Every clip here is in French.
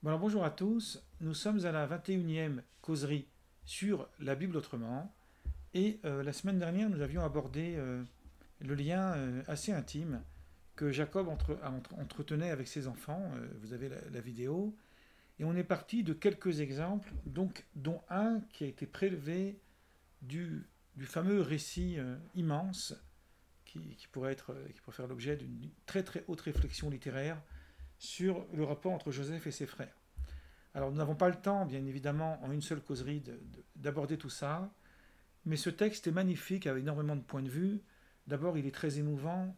Bon alors bonjour à tous, nous sommes à la 21e causerie sur la Bible autrement et la semaine dernière nous avions abordé le lien assez intime que Jacob entretenait avec ses enfants, vous avez la vidéo, et on est parti de quelques exemples, donc, dont un qui a été prélevé du fameux récit immense qui pourrait faire l'objet d'une très très haute réflexion littéraire sur le rapport entre Joseph et ses frères. Alors nous n'avons pas le temps, bien évidemment, en une seule causerie, d'aborder tout ça, mais ce texte est magnifique, avec énormément de points de vue. D'abord, il est très émouvant,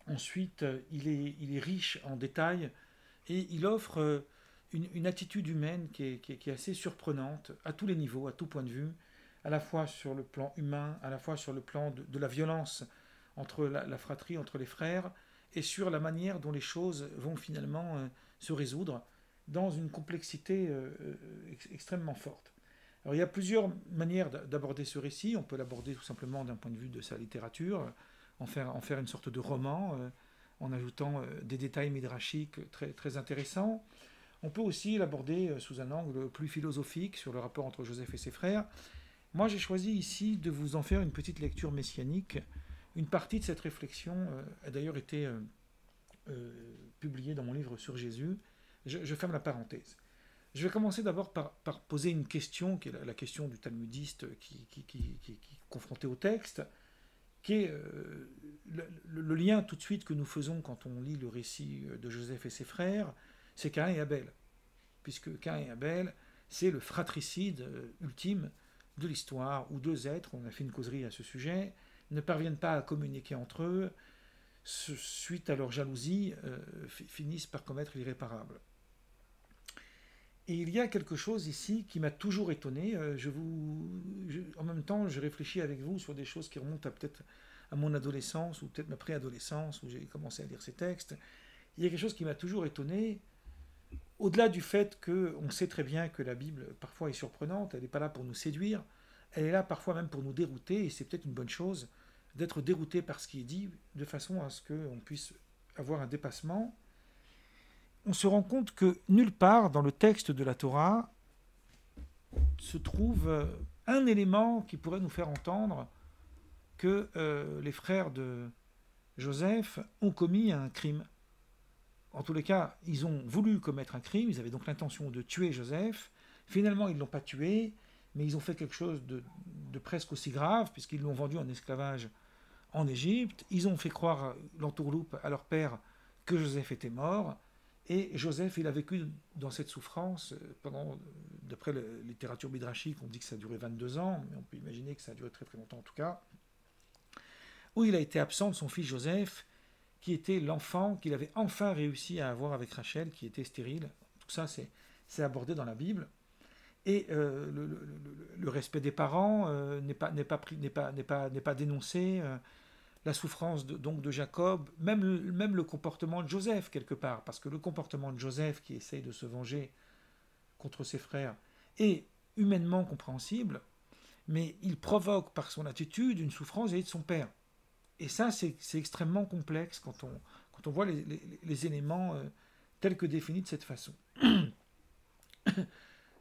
ensuite, il est riche en détails, et il offre une attitude humaine qui est assez surprenante, à tous les niveaux, à tout point de vue, à la fois sur le plan humain, à la fois sur le plan de la violence entre la fratrie, entre les frères, et sur la manière dont les choses vont finalement se résoudre dans une complexité extrêmement forte. Alors il y a plusieurs manières d'aborder ce récit. On peut l'aborder tout simplement d'un point de vue de sa littérature, en faire une sorte de roman, en ajoutant des détails midrashiques très, très intéressants. On peut aussi l'aborder sous un angle plus philosophique sur le rapport entre Joseph et ses frères. Moi, j'ai choisi ici de vous en faire une petite lecture messianique. Une partie de cette réflexion a d'ailleurs été publiée dans mon livre sur Jésus. Je ferme la parenthèse. Je vais commencer d'abord par poser une question, qui est la question du talmudiste qui est confronté au texte, qui est le lien tout de suite que nous faisons quand on lit le récit de Joseph et ses frères, c'est Caïn et Abel. Puisque Caïn et Abel, c'est le fratricide ultime de l'histoire, où deux êtres, on a fait une causerie à ce sujet, ne parviennent pas à communiquer entre eux, suite à leur jalousie, finissent par commettre l'irréparable. Et il y a quelque chose ici qui m'a toujours étonné. En même temps, je réfléchis avec vous sur des choses qui remontent peut-être à mon adolescence ou peut-être ma préadolescence où j'ai commencé à lire ces textes. Il y a quelque chose qui m'a toujours étonné. Au-delà du fait qu'on sait très bien que la Bible parfois est surprenante, elle n'est pas là pour nous séduire, elle est là parfois même pour nous dérouter, et c'est peut-être une bonne chose d'être dérouté par ce qui est dit, de façon à ce qu'on puisse avoir un dépassement. On se rend compte que nulle part dans le texte de la Torah se trouve un élément qui pourrait nous faire entendre que les frères de Joseph ont commis un crime. En tous les cas, ils ont voulu commettre un crime, ils avaient donc l'intention de tuer Joseph. Finalement, ils ne l'ont pas tué, mais ils ont fait quelque chose de presque aussi grave, puisqu'ils l'ont vendu en esclavage en Égypte. Ils ont fait croire l'entourloupe à leur père que Joseph était mort. Et Joseph, il a vécu dans cette souffrance pendant, d'après la littérature midrashique, on dit que ça a duré 22 ans, mais on peut imaginer que ça a duré très très longtemps en tout cas, où il a été absent de son fils Joseph, qui était l'enfant qu'il avait enfin réussi à avoir avec Rachel, qui était stérile. Tout ça, c'est abordé dans la Bible. Et le respect des parents n'est pas dénoncé. La souffrance donc de Jacob, même le comportement de Joseph quelque part, parce que le comportement de Joseph qui essaye de se venger contre ses frères est humainement compréhensible, mais il provoque par son attitude une souffrance vis-à-vis de son père. Et ça, c'est extrêmement complexe quand on voit les éléments tels que définis de cette façon.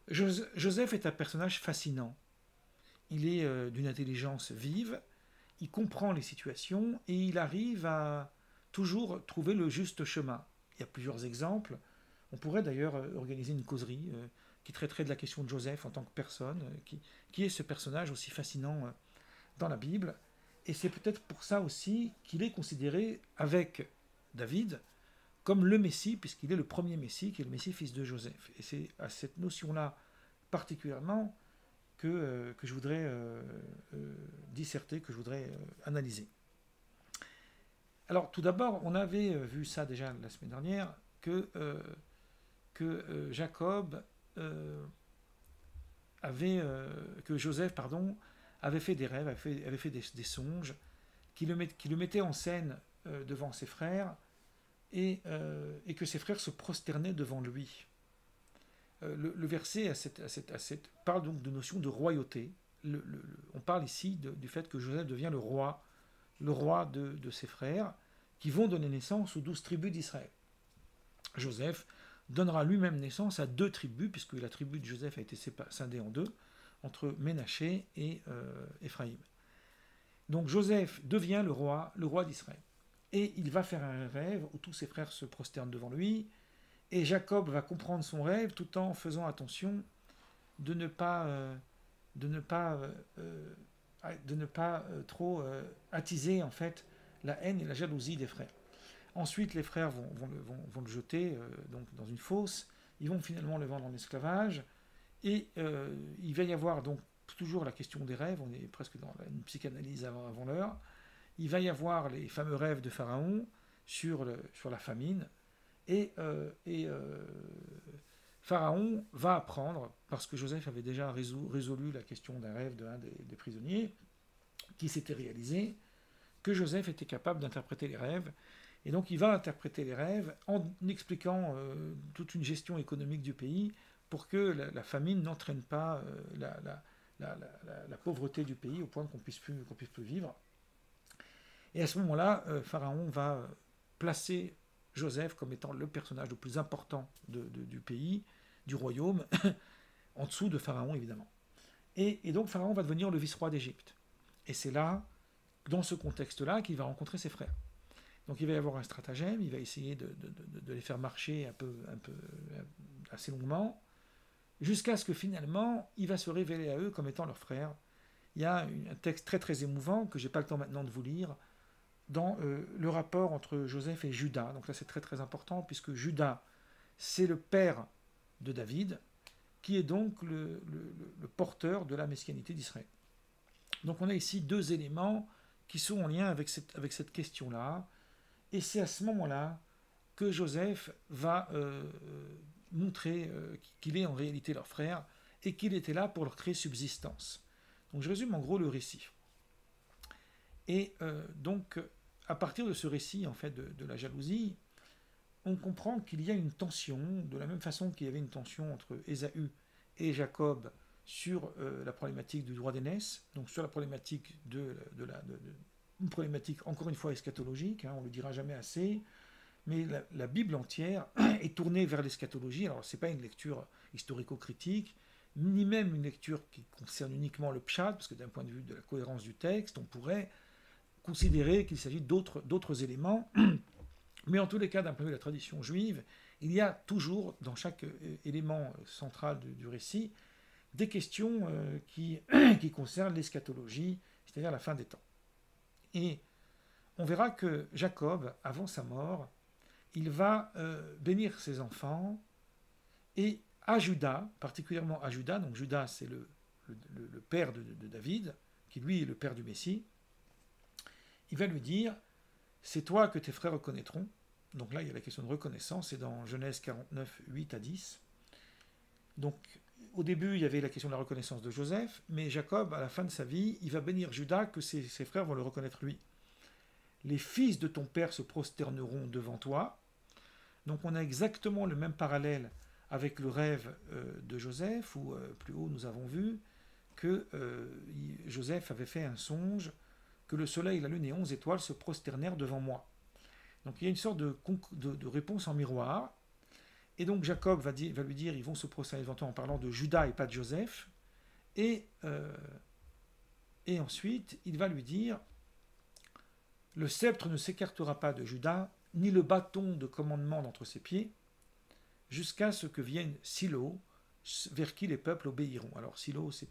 Joseph est un personnage fascinant. Il est d'une intelligence vive, il comprend les situations et il arrive à toujours trouver le juste chemin. Il y a plusieurs exemples. On pourrait d'ailleurs organiser une causerie qui traiterait de la question de Joseph en tant que personne, qui est ce personnage aussi fascinant dans la Bible. Et c'est peut-être pour ça aussi qu'il est considéré, avec David, comme le Messie, puisqu'il est le premier Messie, qui est le Messie fils de Joseph. Et c'est à cette notion-là particulièrement que je voudrais disserter, que je voudrais analyser. Alors tout d'abord, on avait vu ça déjà la semaine dernière, que Jacob que Joseph, pardon, avait fait des rêves, avait fait des songes, qui le mettaient en scène devant ses frères, et que ses frères se prosternaient devant lui. Le verset parle donc de notion de royauté. On parle ici du fait que Joseph devient le roi de ses frères, qui vont donner naissance aux 12 tribus d'Israël. Joseph donnera lui-même naissance à 2 tribus, puisque la tribu de Joseph a été scindée en 2, entre Ménaché et Éphraïm. Donc Joseph devient le roi d'Israël. Et il va faire un rêve où tous ses frères se prosternent devant lui, et Jacob va comprendre son rêve tout en faisant attention de ne pas, trop attiser en fait la haine et la jalousie des frères. Ensuite, les frères vont le jeter donc dans une fosse. Ils vont finalement le vendre en esclavage. Et il va y avoir donc toujours la question des rêves. On est presque dans une psychanalyse avant l'heure. Il va y avoir les fameux rêves de Pharaon sur la famine. Et Pharaon va apprendre, parce que Joseph avait déjà résolu la question d'un rêve d'un des prisonniers qui s'était réalisé, que Joseph était capable d'interpréter les rêves. Et donc il va interpréter les rêves en expliquant toute une gestion économique du pays pour que la famine n'entraîne pas la pauvreté du pays au point qu'on puisse plus vivre. Et à ce moment-là, Pharaon va placer Joseph comme étant le personnage le plus important du pays, du royaume, en dessous de Pharaon évidemment. Et donc Pharaon va devenir le vice-roi d'Égypte. Et c'est là, dans ce contexte-là, qu'il va rencontrer ses frères. Donc il va y avoir un stratagème, il va essayer de les faire marcher un peu assez longuement, jusqu'à ce que finalement, il va se révéler à eux comme étant leurs frères. Il y a un texte très très émouvant, que je n'ai pas le temps maintenant de vous lire, dans le rapport entre Joseph et Juda. Donc là c'est très très important, puisque Juda, c'est le père de David, qui est donc le porteur de la messianité d'Israël. Donc on a ici 2 éléments qui sont en lien avec cette question-là. Et c'est à ce moment-là que Joseph va montrer qu'il est en réalité leur frère et qu'il était là pour leur créer subsistance. Donc je résume en gros le récit. Et donc, à partir de ce récit en fait de la jalousie, on comprend qu'il y a une tension, de la même façon qu'il y avait une tension entre Ésaü et Jacob sur la problématique du droit d'aînesse, donc sur la problématique une problématique encore une fois eschatologique, on ne le dira jamais assez, mais la Bible entière est tournée vers l'eschatologie. Alors ce n'est pas une lecture historico-critique, ni même une lecture qui concerne uniquement le pshat, parce que d'un point de vue de la cohérence du texte, on pourrait considérer qu'il s'agit d'autres éléments, mais en tous les cas, d'un point de vue de la tradition juive, il y a toujours, dans chaque élément central du récit, des questions qui concernent l'eschatologie, c'est-à-dire la fin des temps. Et on verra que Jacob, avant sa mort, il va bénir ses enfants, et à Juda, particulièrement à Juda, donc Juda c'est le père de David, qui lui est le père du Messie, il va lui dire, c'est toi que tes frères reconnaîtront. Donc là il y a la question de reconnaissance, c'est dans Genèse 49, 8 à 10. Donc au début il y avait la question de la reconnaissance de Joseph, mais Jacob, à la fin de sa vie, il va bénir Juda, que ses frères vont le reconnaître lui. Les fils de ton père se prosterneront devant toi. Donc on a exactement le même parallèle avec le rêve de Joseph, où plus haut nous avons vu que Joseph avait fait un songe, que le soleil, la lune et 11 étoiles se prosternèrent devant moi. Donc il y a une sorte de réponse en miroir. Et donc Jacob va lui dire, ils vont se prosterner devant toi en parlant de Juda et pas de Joseph. Et ensuite, il va lui dire, le sceptre ne s'écartera pas de Juda, ni le bâton de commandement d'entre ses pieds, jusqu'à ce que vienne Silo, vers qui les peuples obéiront. Alors Silo, c'est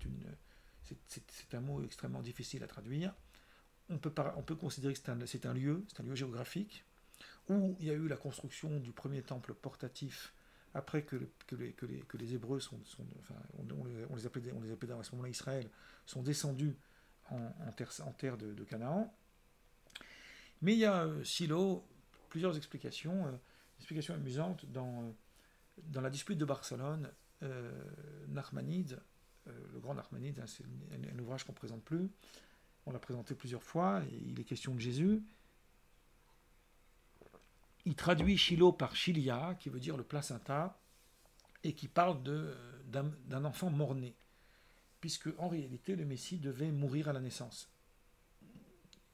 un mot extrêmement difficile à traduire. On peut considérer que c'est un lieu géographique, où il y a eu la construction du premier temple portatif, après que les Hébreux on les appelait à ce moment-là Israël, sont descendus en terre de Canaan. Mais il y a Silo, plusieurs explications, une explication amusante dans la dispute de Barcelone, Nachmanide, le grand Nachmanide, c'est un ouvrage qu'on ne présente plus, on l'a présenté plusieurs fois, et il est question de Jésus. Il traduit Shiloh par Shilia, qui veut dire le placenta, et qui parle d'un enfant mort-né, puisque en réalité le Messie devait mourir à la naissance.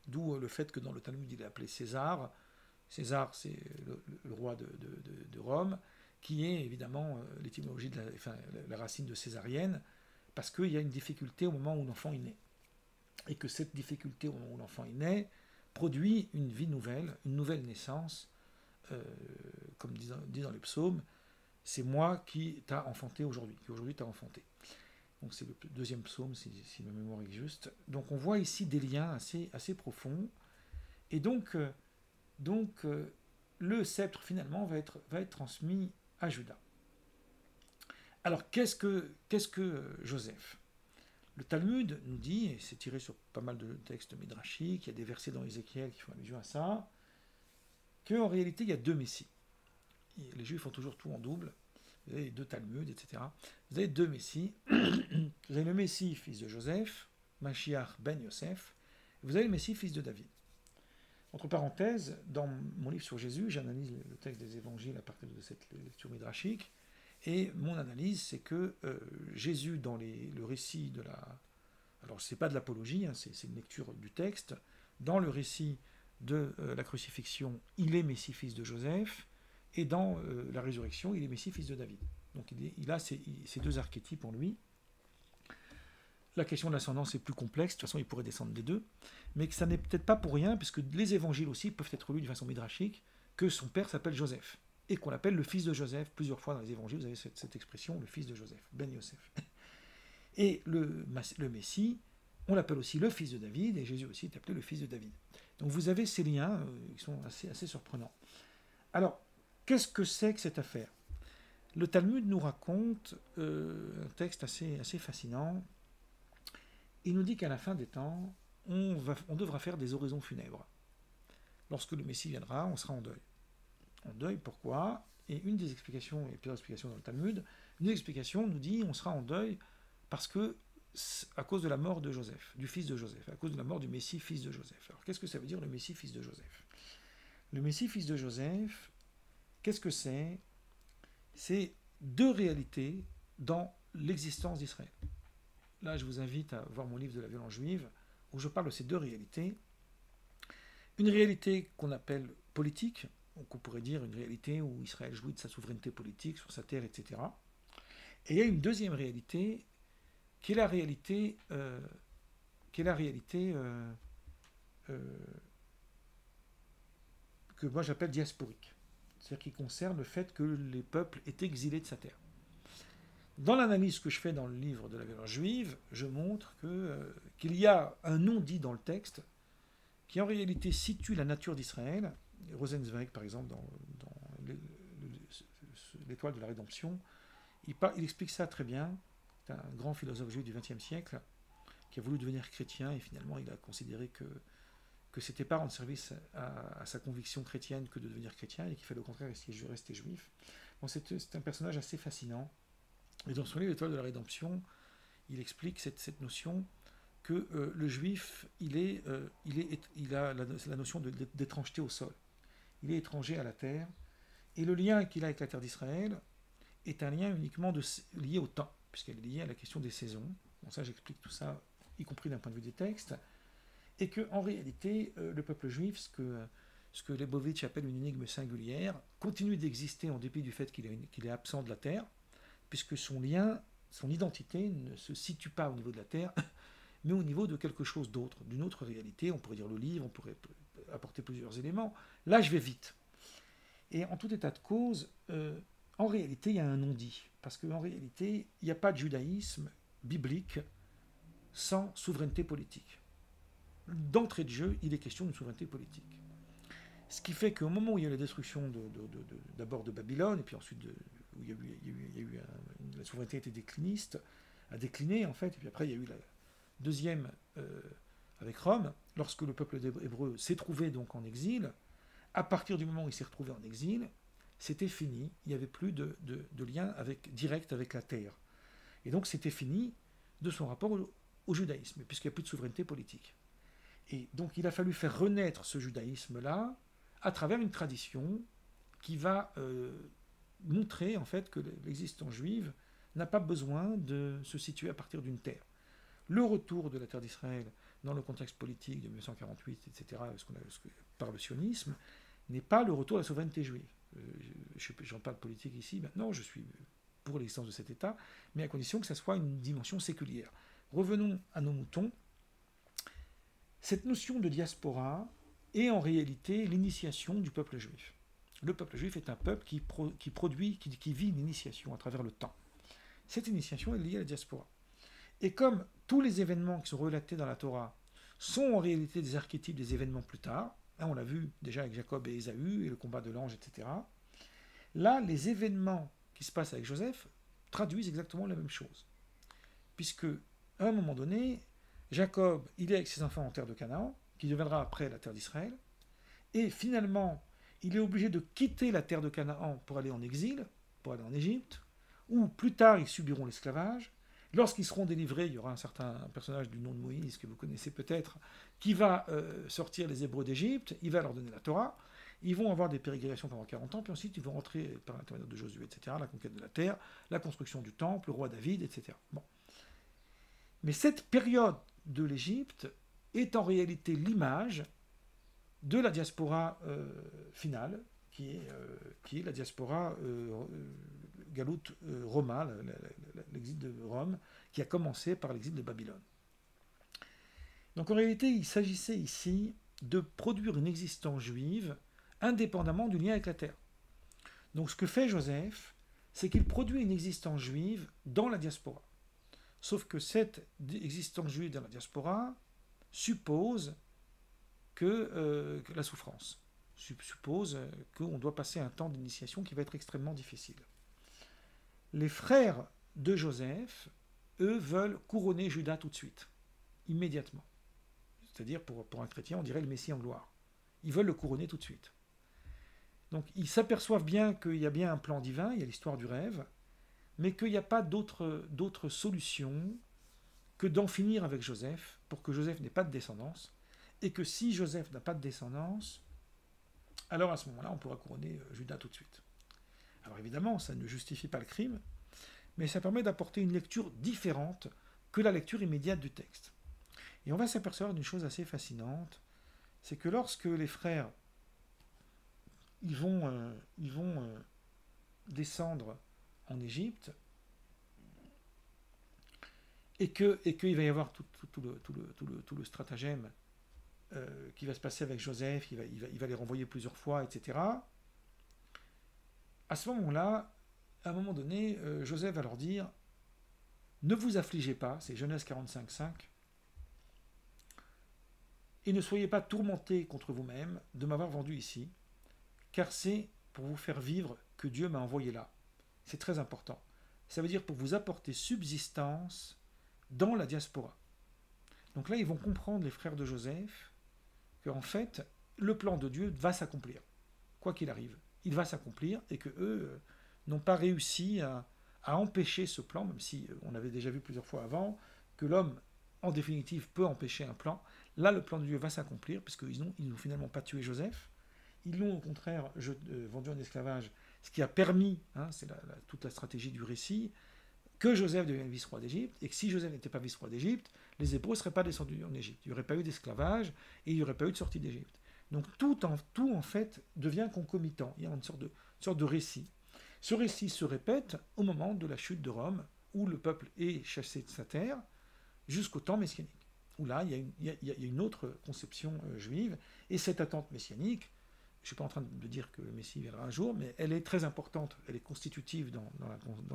D'où le fait que dans le Talmud il est appelé César. César c'est le roi de Rome, qui est évidemment l'étymologie de la racine de césarienne, parce qu'il y a une difficulté au moment où l'enfant est né. Et que cette difficulté au moment où l'enfant est né produit une vie nouvelle, une nouvelle naissance, comme dit dans les psaumes, c'est moi qui t'a enfanté aujourd'hui, qui aujourd'hui t'a enfanté. Donc c'est le deuxième psaume, si ma mémoire est juste. Donc on voit ici des liens assez profonds. Et donc le sceptre finalement va être transmis à Juda. Alors qu'est-ce que Joseph? Le Talmud nous dit, et c'est tiré sur pas mal de textes midrashiques, il y a des versets dans Ézéchiel qui font allusion à ça, qu'en réalité il y a deux messies. Les Juifs font toujours tout en double. Vous avez deux Talmuds, etc. Vous avez deux messies. Vous avez le Messie, fils de Joseph, Mashiach ben Yosef. Vous avez le Messie, fils de David. Entre parenthèses, dans mon livre sur Jésus, j'analyse le texte des évangiles à partir de cette lecture midrashique. Et mon analyse, c'est que Jésus, dans le récit de la... Alors, ce n'est pas de l'apologie, hein, c'est une lecture du texte. Dans le récit de la crucifixion, il est Messie, fils de Joseph. Et dans la résurrection, il est Messie, fils de David. Donc il a ces deux archétypes en lui. La question de l'ascendance est plus complexe, de toute façon il pourrait descendre des deux, mais que ça n'est peut-être pas pour rien, puisque les évangiles aussi peuvent être lus d'une façon midrashique, que son père s'appelle Joseph, et qu'on l'appelle le fils de Joseph. Plusieurs fois dans les évangiles, vous avez cette expression, le fils de Joseph, Ben Yosef. Et le Messie, on l'appelle aussi le fils de David, et Jésus aussi est appelé le fils de David. Donc vous avez ces liens qui sont assez surprenants. Alors, qu'est-ce que c'est que cette affaire? Le Talmud nous raconte un texte assez fascinant. Il nous dit qu'à la fin des temps, on devra faire des oraisons funèbres. Lorsque le Messie viendra, on sera en deuil. En deuil, pourquoi? Et une des explications, il y a plusieurs explications dans le Talmud, une des explications nous dit on sera en deuil parce que, à cause de la mort de Joseph, du fils de Joseph, à cause de la mort du Messie, fils de Joseph. Alors qu'est-ce que ça veut dire le Messie, fils de Joseph? Le Messie, fils de Joseph, qu'est-ce que c'est? C'est deux réalités dans l'existence d'Israël. Là, je vous invite à voir mon livre de la violence juive, où je parle de ces deux réalités. Une réalité qu'on appelle politique, donc on pourrait dire une réalité où Israël jouit de sa souveraineté politique sur sa terre, etc. Et il y a une deuxième réalité, qui est la réalité, que moi j'appelle diasporique. C'est-à-dire qui concerne le fait que les peuples étaient exilés de sa terre. Dans l'analyse que je fais dans le livre de la violence juive, je montre qu'il y a un non-dit dans le texte qui en réalité situe la nature d'Israël. Rosenzweig, par exemple, dans l'Étoile de la Rédemption, il explique ça très bien. C'est un grand philosophe juif du XXe siècle qui a voulu devenir chrétien et finalement il a considéré que c'était pas rendre service à sa conviction chrétienne que de devenir chrétien et qu'il fallait au contraire rester juif. Bon, c'est un personnage assez fascinant. Et dans son livre L'Étoile de la Rédemption, il explique cette notion que le juif, il a la notion d'étrangeté au sol. Il est étranger à la terre, et le lien qu'il a avec la terre d'Israël est un lien uniquement lié au temps, puisqu'elle est liée à la question des saisons. Bon, ça, j'explique tout ça, y compris d'un point de vue des textes, et qu'en réalité, le peuple juif, ce que Lebovitch appelle une énigme singulière, continue d'exister en dépit du fait qu'il est absent de la terre, puisque son lien, son identité ne se situe pas au niveau de la terre, mais au niveau de quelque chose d'autre, d'une autre réalité. On pourrait dire le livre, on pourrait apporter plusieurs éléments. Là, je vais vite. Et en tout état de cause, en réalité, il y a un non-dit. Parce qu'en réalité, il n'y a pas de judaïsme biblique sans souveraineté politique. D'entrée de jeu, il est question d'une souveraineté politique. Ce qui fait qu'au moment où il y a la destruction d'abord de Babylone, et puis ensuite où la souveraineté était décliniste, a décliné en fait, et puis après il y a eu la deuxième avec Rome, lorsque le peuple hébreu s'est trouvé donc en exil. À partir du moment où il s'est retrouvé en exil, c'était fini, il n'y avait plus de lien direct avec la terre. Et donc c'était fini de son rapport au judaïsme, puisqu'il n'y a plus de souveraineté politique. Et donc il a fallu faire renaître ce judaïsme-là à travers une tradition qui va montrer en fait que l'existence juive n'a pas besoin de se situer à partir d'une terre. Le retour de la terre d'Israël dans le contexte politique de 1948, etc., par le sionisme, n'est pas le retour à la souveraineté juive. je n'en parle de politique ici, maintenant je suis pour l'existence de cet État, mais à condition que ça soit une dimension séculière. Revenons à nos moutons. Cette notion de diaspora est en réalité l'initiation du peuple juif. Le peuple juif est un peuple qui vit l'initiation à travers le temps. Cette initiation est liée à la diaspora. Et comme tous les événements qui sont relatés dans la Torah sont en réalité des archétypes des événements plus tard, hein, on l'a vu déjà avec Jacob et Ésaü, et le combat de l'ange, etc. Là, les événements qui se passent avec Joseph traduisent exactement la même chose. Puisque, à un moment donné, Jacob, il est avec ses enfants en terre de Canaan, qui deviendra après la terre d'Israël, et finalement, il est obligé de quitter la terre de Canaan pour aller en exil, pour aller en Égypte, où plus tard ils subiront l'esclavage. Lorsqu'ils seront délivrés, il y aura un certain personnage du nom de Moïse, que vous connaissez peut-être, qui va sortir les Hébreux d'Égypte, il va leur donner la Torah, ils vont avoir des pérégrinations pendant 40 ans, puis ensuite ils vont rentrer par l'intermédiaire de Josué, etc., la conquête de la terre, la construction du temple, le roi David, etc. Bon. Mais cette période de l'Égypte est en réalité l'image de la diaspora finale, qui est la diaspora Galut Roma, l'exil de Rome, qui a commencé par l'exil de Babylone. Donc en réalité, il s'agissait ici de produire une existence juive indépendamment du lien avec la terre. Donc ce que fait Joseph, c'est qu'il produit une existence juive dans la diaspora. Sauf que cette existence juive dans la diaspora suppose que la souffrance, suppose qu'on doit passer un temps d'initiation qui va être extrêmement difficile. Les frères de Joseph, eux, veulent couronner Judas tout de suite, immédiatement. C'est-à-dire, pour un chrétien, on dirait le Messie en gloire. Ils veulent le couronner tout de suite. Donc, ils s'aperçoivent bien qu'il y a bien un plan divin, il y a l'histoire du rêve, mais qu'il n'y a pas d'autre solution que d'en finir avec Joseph, pour que Joseph n'ait pas de descendance, et que si Joseph n'a pas de descendance, alors à ce moment-là, on pourra couronner Judas tout de suite. Alors évidemment, ça ne justifie pas le crime, mais ça permet d'apporter une lecture différente que la lecture immédiate du texte. Et on va s'apercevoir d'une chose assez fascinante, c'est que lorsque les frères ils vont descendre en Égypte, et qu'il va y avoir tout le stratagème qui va se passer avec Joseph, il va les renvoyer plusieurs fois, etc. À ce moment-là, à un moment donné, Joseph va leur dire « Ne vous affligez pas », c'est Genèse 45,5, « et ne soyez pas tourmentés contre vous-même de m'avoir vendu ici, car c'est pour vous faire vivre que Dieu m'a envoyé là. » C'est très important. Ça veut dire pour vous apporter subsistance dans la diaspora. Donc là, ils vont comprendre, les frères de Joseph, qu'en fait, le plan de Dieu va s'accomplir. Quoi qu'il arrive, il va s'accomplir et qu'eux n'ont pas réussi à empêcher ce plan, même si on avait déjà vu plusieurs fois avant que l'homme, en définitive, peut empêcher un plan. Là, le plan de Dieu va s'accomplir, puisqu'ils n'ont finalement pas tué Joseph. Ils l'ont au contraire vendu en esclavage, ce qui a permis, c'est toute la stratégie du récit, que Joseph devienne vice-roi d'Égypte, et que si Joseph n'était pas vice-roi d'Égypte, les Hébreux ne seraient pas descendus en Égypte. Il n'y aurait pas eu d'esclavage, et il n'y aurait pas eu de sortie d'Égypte. Donc tout en fait devient concomitant. Il y a une sorte de récit. Ce récit se répète au moment de la chute de Rome, où le peuple est chassé de sa terre, jusqu'au temps messianique. Où là, il y a une autre conception juive, et cette attente messianique, je ne suis pas en train de dire que le Messie viendra un jour, mais elle est très importante, elle est constitutive dans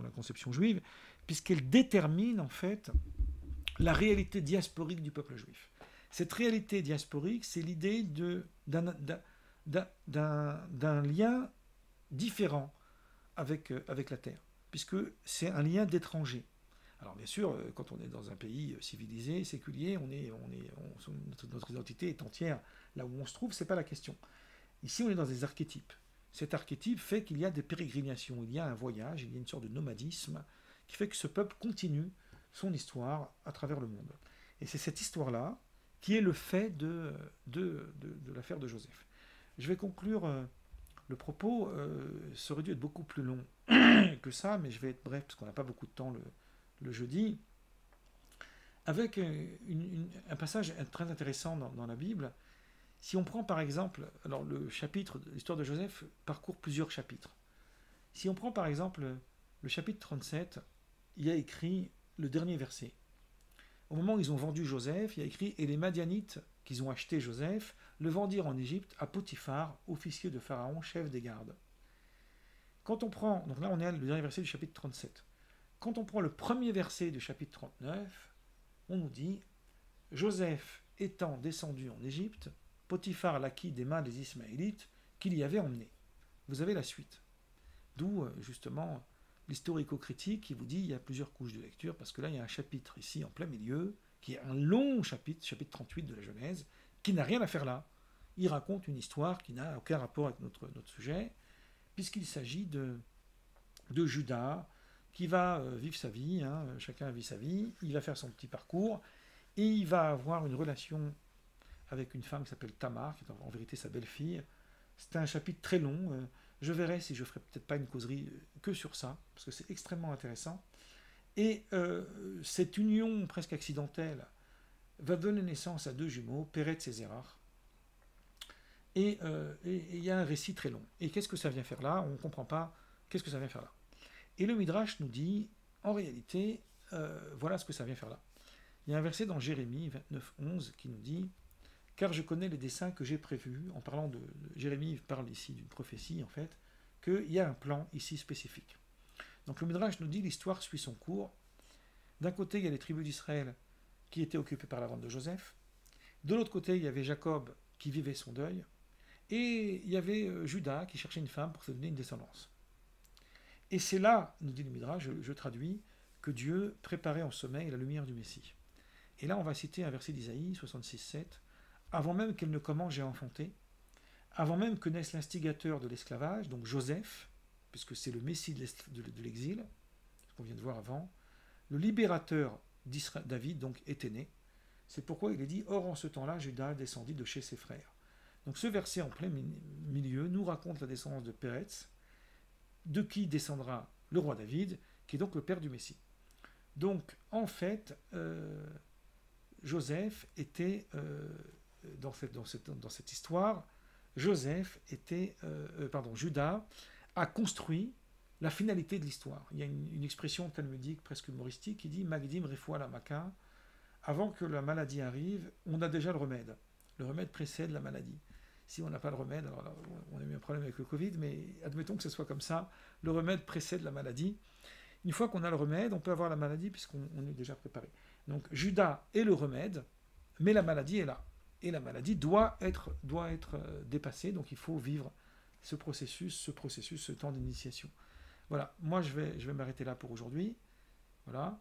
la conception juive, puisqu'elle détermine en fait la réalité diasporique du peuple juif. Cette réalité diasporique, c'est l'idée d'un lien différent avec la terre, puisque c'est un lien d'étranger. Alors bien sûr, quand on est dans un pays civilisé, séculier, notre identité est entière là où on se trouve, c'est pas la question. Ici, on est dans des archétypes. Cet archétype fait qu'il y a des pérégrinations, il y a un voyage, il y a une sorte de nomadisme qui fait que ce peuple continue son histoire à travers le monde. Et c'est cette histoire-là qui est le fait de l'affaire de Joseph. Je vais conclure le propos, ça aurait dû être beaucoup plus long que ça, mais je vais être bref parce qu'on n'a pas beaucoup de temps le jeudi, avec un passage très intéressant dans la Bible. Si on prend par exemple, alors le chapitre de l'histoire de Joseph parcourt plusieurs chapitres. Si on prend par exemple le chapitre 37, il y a écrit le dernier verset. Au moment où ils ont vendu Joseph, il y a écrit « Et les Madianites, qu'ils ont acheté Joseph, le vendirent en Égypte à Potiphar, officier de Pharaon, chef des gardes. » Quand on prend, donc là on est à le dernier verset du chapitre 37. Quand on prend le premier verset du chapitre 39, on nous dit « Joseph étant descendu en Égypte, Potiphar l'acquit des mains des Ismaélites qu'il y avait emmenés. » Vous avez la suite. D'où justement l'historico-critique qui vous dit il y a plusieurs couches de lecture, parce que là il y a un chapitre ici en plein milieu, qui est un long chapitre, chapitre 38 de la Genèse, qui n'a rien à faire là. Il raconte une histoire qui n'a aucun rapport avec notre sujet, puisqu'il s'agit de Judas, qui va vivre sa vie, hein, chacun vit sa vie, il va faire son petit parcours, et il va avoir une relation avec une femme qui s'appelle Tamar, qui est en vérité sa belle-fille. C'est un chapitre très long, je verrai si je ferai peut-être pas une causerie que sur ça, parce que c'est extrêmement intéressant. Et cette union presque accidentelle va donner naissance à deux jumeaux, Péretz et Zérach. Et il y a un récit très long. Et qu'est-ce que ça vient faire là? On ne comprend pas qu'est-ce que ça vient faire là. Et le Midrash nous dit, en réalité, voilà ce que ça vient faire là. Il y a un verset dans Jérémie 29:11 qui nous dit « Car je connais les desseins que j'ai prévus », en parlant de Jérémie parle ici d'une prophétie en fait, qu'il y a un plan ici spécifique. Donc le Midrash nous dit l'histoire suit son cours. D'un côté, il y a les tribus d'Israël qui étaient occupées par la vente de Joseph. De l'autre côté, il y avait Jacob qui vivait son deuil. Et il y avait Judas qui cherchait une femme pour se donner une descendance. Et c'est là, nous dit le Midrash, je traduis, que Dieu préparait en sommeil la lumière du Messie. Et là, on va citer un verset d'Isaïe 66:7. « Avant même qu'elle ne commence, j'ai enfanté. Avant même que naisse l'instigateur de l'esclavage, donc Joseph, puisque c'est le Messie de l'exil, ce qu'on vient de voir avant, le libérateur David, donc, était né. C'est pourquoi il est dit « Or, en ce temps-là, Judas descendit de chez ses frères. » Donc ce verset en plein milieu nous raconte la descendance de Péretz, de qui descendra le roi David, qui est donc le père du Messie. Donc en fait, Joseph était, dans cette histoire, Judas a construit la finalité de l'histoire. Il y a une expression talmudique presque humoristique qui dit « Magdim refoua la maka ». Avant que la maladie arrive, on a déjà le remède. Le remède précède la maladie. Si on n'a pas le remède, alors là, on a eu un problème avec le Covid, mais admettons que ce soit comme ça, le remède précède la maladie. Une fois qu'on a le remède, on peut avoir la maladie puisqu'on est déjà préparé. Donc Judas est le remède, mais la maladie est là. Et la maladie doit être dépassée, donc il faut vivre ce processus, ce temps d'initiation. Voilà, moi je vais m'arrêter là pour aujourd'hui. Voilà.